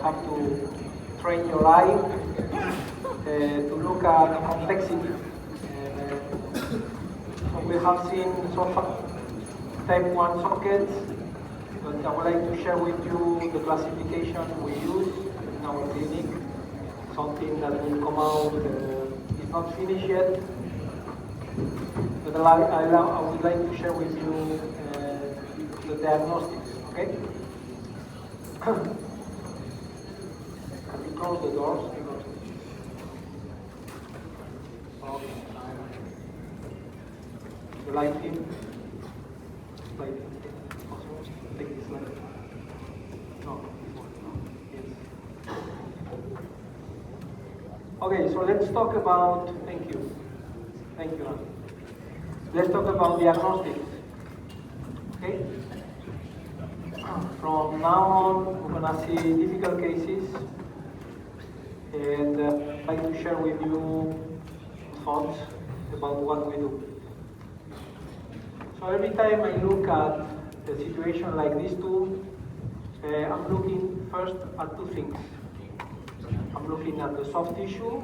have to train your eye to look at the complexity. So we have seen so far type 1 sockets, but I would like to share with you the classification we use in our clinic, something that will come out, is not finished yet, but I would like to share with you the diagnostics, okay? Can you close the doors? Okay. The lighting. Take this light. No, this one. No. Yes. Okay, so let's talk about. Thank you. Thank you, Anne. Let's talk about diagnostics. Okay. From now on, we're gonna see difficult cases, and I'd like to share with you thoughts about what we do. So every time I look at a situation like these two, I'm looking first at two things. I'm looking at the soft tissue,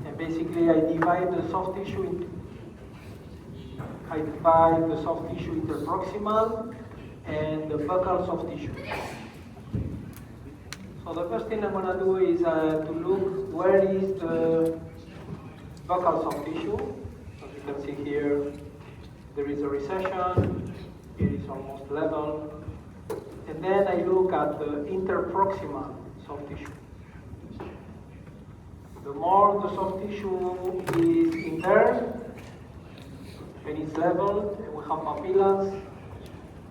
and basically I divide the soft tissue into interproximal and the buccal soft tissue. So the first thing I'm going to do is to look where is the buccal soft tissue. As you can see here, there is a recession, it is almost level. And then I look at the interproximal soft tissue. The more the soft tissue is in there, and it's leveled, and we have papillas,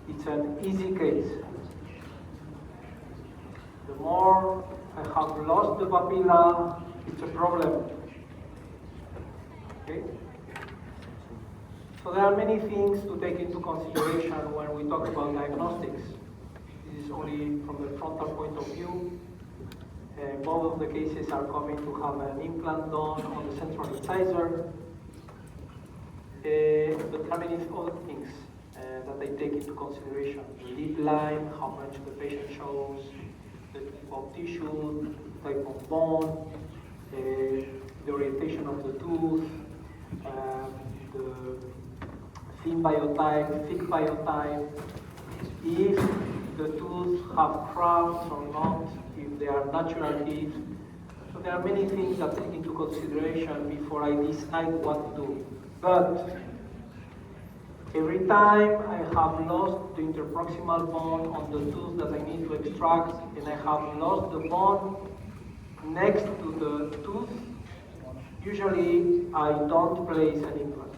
it's an easy case. The more I have lost the papilla, it's a problem. Okay? So there are many things to take into consideration when we talk about diagnostics. This is only from the frontal point of view. Both of the cases are coming to have an implant done on the central incisor. But there are many other things that I take into consideration. The lip line, how much the patient shows, the type of tissue, type of bone, the orientation of the tooth, the thin biotype, thick biotype, if the tooth have crowns or not, if they are natural teeth. So there are many things that take into consideration before I decide what to do. But every time I have lost the interproximal bone on the tooth that I need to extract, and I have lost the bone next to the tooth, usually I don't place an implant.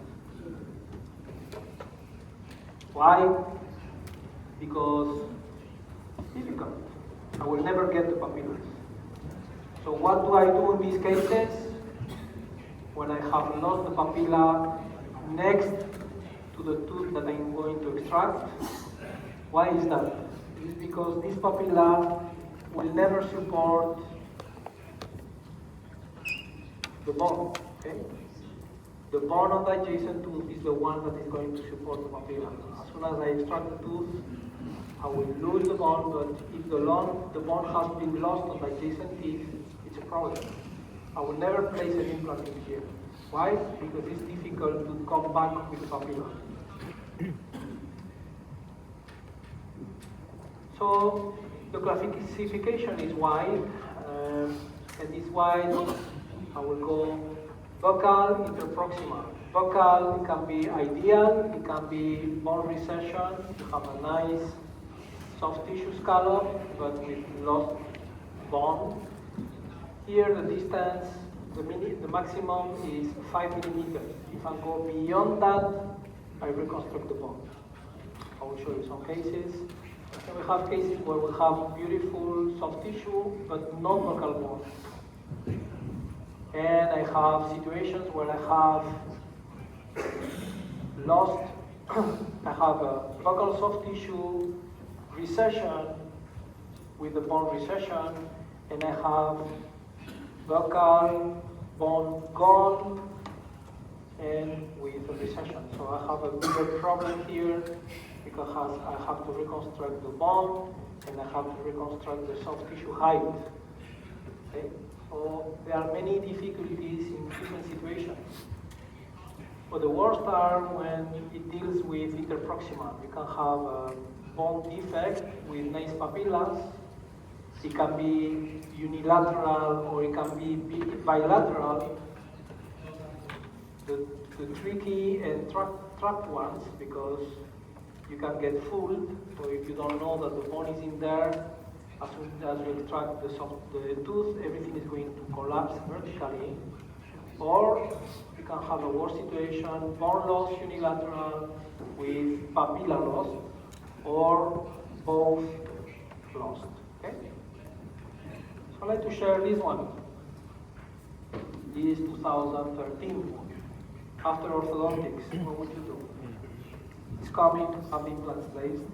Why? Because it's difficult. I will never get the papillas. So what do I do in these cases? When I have lost the papilla next to the tooth that I'm going to extract. Why is that? It's because this papilla will never support the bone. Okay? The bone on the adjacent tooth is the one that is going to support the papilla. As soon as I extract the tooth, I will lose the bone, but if the bone has been lost on the adjacent teeth, it's a problem. I will never place an implant in here. Why? Because it's difficult to come back with the papilla. So the classification is wide, and this wide I will go buccal, interproximal. Buccal, it can be ideal, it can be bone recession, you have a nice soft tissue scallop, but with lost bone. Here the distance, the maximum is 5 millimeters. If I go beyond that, I reconstruct the bone. I will show you some cases. And we have cases where we have beautiful soft tissue, but no buccal bone. And I have situations where I have lost, I have a buccal soft tissue recession with the bone recession, and I have buccal bone gone and with a recession. So I have a bigger problem here because I have to reconstruct the bone, and I have to reconstruct the soft tissue height. Okay? So there are many difficulties in different situations. But the worst are when it deals with interproximal. You can have a bone defect with nice papillas. It can be unilateral or it can be bilateral. The tricky and trapped ones, because you can get fooled. So if you don't know that the bone is in there, as soon as you extract the tooth, everything is going to collapse vertically. Or you can have a worse situation, bone loss unilateral with papilla loss, or both lost. Okay? So I'd like to share this one. This is 2013. After orthodontics, what would you do? It's coming, have implants placed.